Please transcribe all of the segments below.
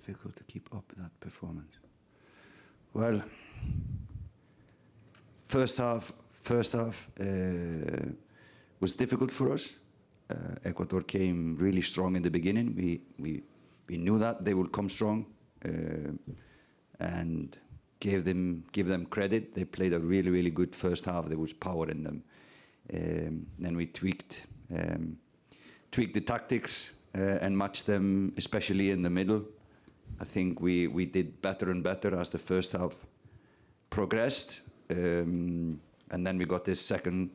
difficult to keep up that performance. Well, first half was difficult for us. Ecuador came really strong in the beginning. We knew that they would come strong, and give them credit. They played a really good first half. There was power in them. Then we tweaked the tactics and matched them, especially in the middle. I think we did better and better as the first half progressed. And then we got this second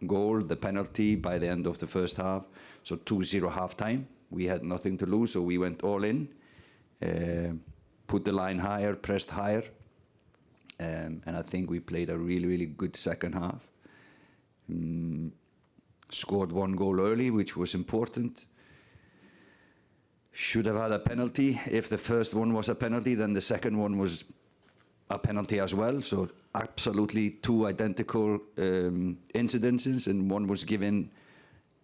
goal, the penalty, by the end of the first half. So 2-0 halftime. We had nothing to lose, so we went all in, put the line higher, pressed higher. And I think we played a really good second half. Scored one goal early, which was important. Should have had a penalty. If the first one was a penalty, then the second one was a penalty as well. So absolutely two identical incidences, and one was given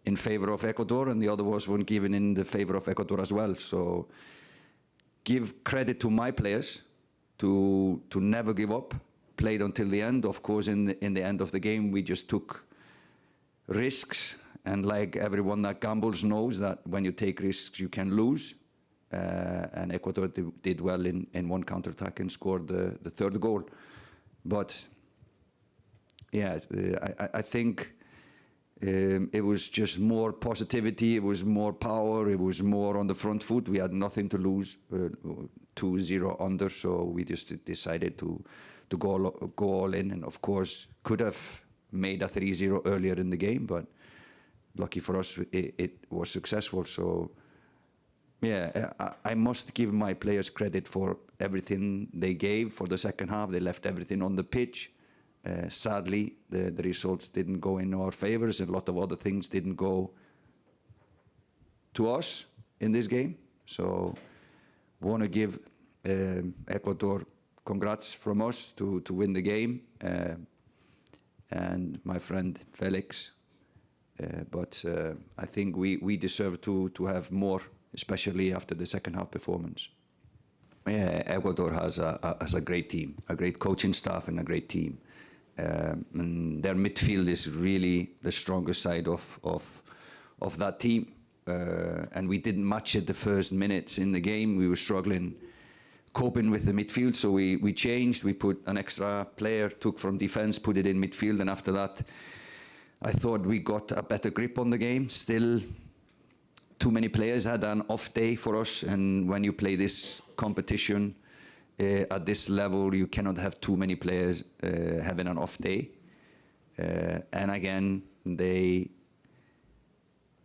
in favor of Ecuador, and the other was one given in the favor of Ecuador as well. So give credit to my players to never give up, played until the end. Of course, in the end of the game, we just took risks, and like everyone that gambles knows that when you take risks, you can lose. And Ecuador did well in one counterattack and scored the third goal. But yeah, I think it was just more positivity, it was more power, it was more on the front foot. We had nothing to lose, 2-0 under, so we just decided to go all in, and of course could have made a 3-0 earlier in the game, but lucky for us it was successful. So yeah, I must give my players credit for everything they gave for the second half. They left everything on the pitch. Sadly, the results didn't go in our favors. A lot of other things didn't go to us in this game. So want to give Ecuador congrats from us to win the game. And my friend Felix. But I think we deserve to have more, especially after the second half performance. Yeah, Ecuador has a great team, a great coaching staff and a great team. And their midfield is really the strongest side of that team. And we didn't match it the first minutes in the game. We were struggling coping with the midfield, so we changed. We put an extra player, took from defense, put it in midfield, and after that, I thought we got a better grip on the game. Still, too many players had an off day for us, and when you play this competition at this level, you cannot have too many players having an off day. And again,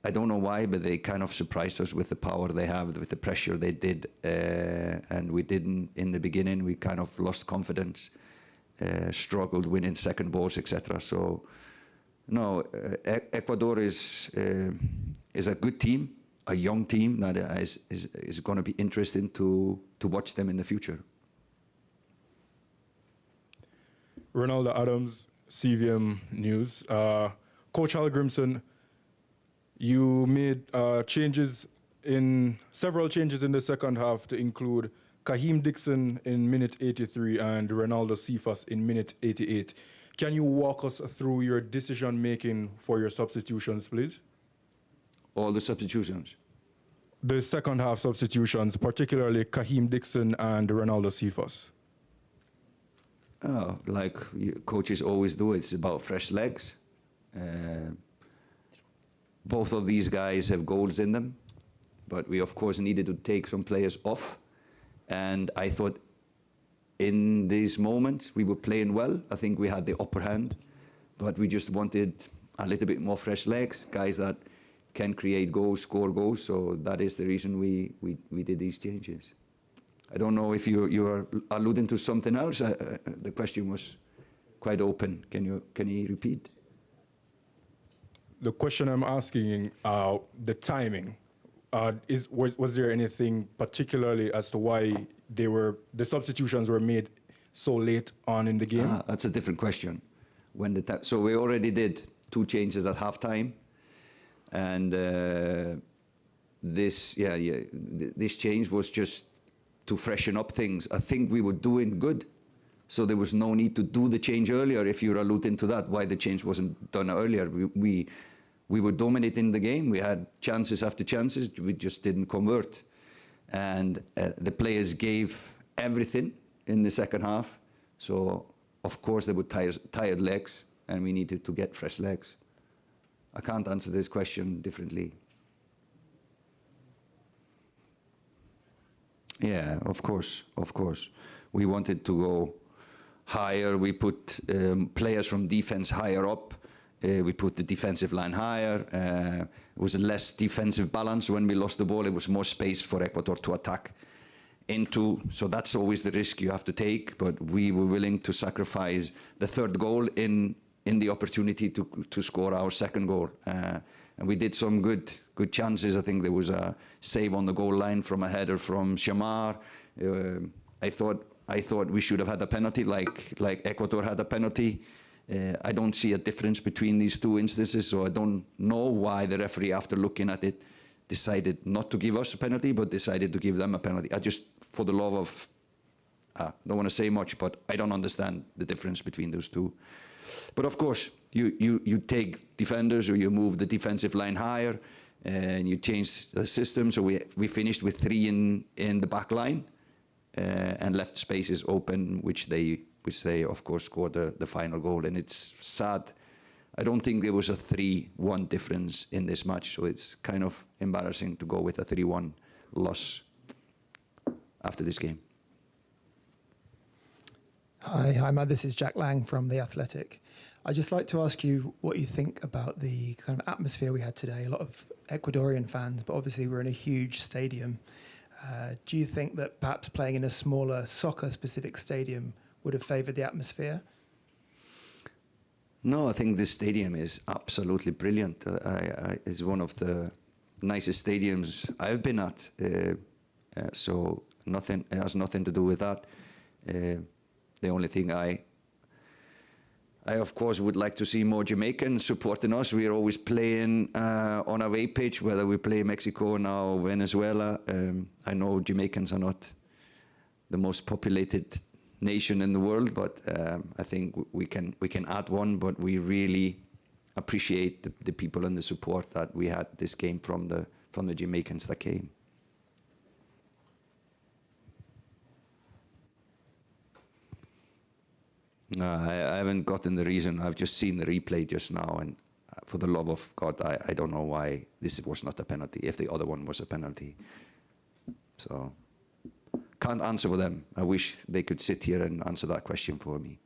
I don't know why, but they kind of surprised us with the power they have, with the pressure they did. And we didn't in the beginning. We kind of lost confidence, struggled winning second balls, etc. So, no, Ecuador is a good team, a young team that is going to be interesting to watch them in the future. Ronaldo Adams, CVM News. Coach Al Grimson, you made several changes in the second half to include Kahim Dixon in minute 83 and Ronaldo Cephas in minute 88. Can you walk us through your decision-making for your substitutions, please? All the substitutions? The second half substitutions, particularly Kahim Dixon and Ronaldo Cephas. Oh, like coaches always do, it's about fresh legs. Both of these guys have goals in them, but we of course needed to take some players off. And I thought in these moments we were playing well. I think we had the upper hand, but we just wanted a little bit more fresh legs, guys that can create goals, score goals. So that is the reason we did these changes. I don't know if you are alluding to something else. The question was quite open. Can you repeat? The question I'm asking, the timing. Was there anything particularly as to why the substitutions were made so late on in the game? That's a different question. So we already did 2 changes at halftime, and this change was just to freshen up things. I think we were doing good. So there was no need to do the change earlier, if you're alluding to that, why the change wasn't done earlier. We were dominating the game. We had chances after chances. We just didn't convert. And the players gave everything in the second half. So, of course, they were tired legs, and we needed to get fresh legs. I can't answer this question differently. Yeah, of course, of course. We wanted to go higher. We put players from defense higher up. We put the defensive line higher. It was a less defensive balance when we lost the ball. It was more space for Ecuador to attack into. So that's always the risk you have to take. But we were willing to sacrifice the third goal in the opportunity to score our second goal. And we did some good chances. I think there was a save on the goal line from a header from Shamar. I thought we should have had a penalty, like Ecuador had a penalty. I don't see a difference between these two instances, so I don't know why the referee, after looking at it, decided not to give us a penalty, but decided to give them a penalty. I just, for the love of, I don't want to say much, but I don't understand the difference between those two. But of course, you take defenders, or you move the defensive line higher, and you change the system. So we finished with 3 in the back line, and left spaces open, which they of course scored the final goal. And it's sad. I don't think there was a 3-1 difference in this match, so it's kind of embarrassing to go with a 3-1 loss after this game. Hi, Matt. This is Jack Lang from The Athletic. I'd just like to ask you what you think about the kind of atmosphere we had today. A lot of Ecuadorian fans, but obviously we're in a huge stadium. Do you think that perhaps playing in a smaller soccer-specific stadium would have favoured the atmosphere? No, I think this stadium is absolutely brilliant. It's one of the nicest stadiums I've been at. So it has nothing to do with that. The only thing I of course would like to see more Jamaicans supporting us. We are always playing on away pitch, whether we play Mexico now or Venezuela. I know Jamaicans are not the most populated nation in the world, but I think we can add one. But we really appreciate the people and the support that we had this game from the Jamaicans that came. No, I haven't gotten the reason. I've just seen the replay just now, and for the love of God, I don't know why this was not a penalty, if the other one was a penalty. So, can't answer for them. I wish they could sit here and answer that question for me.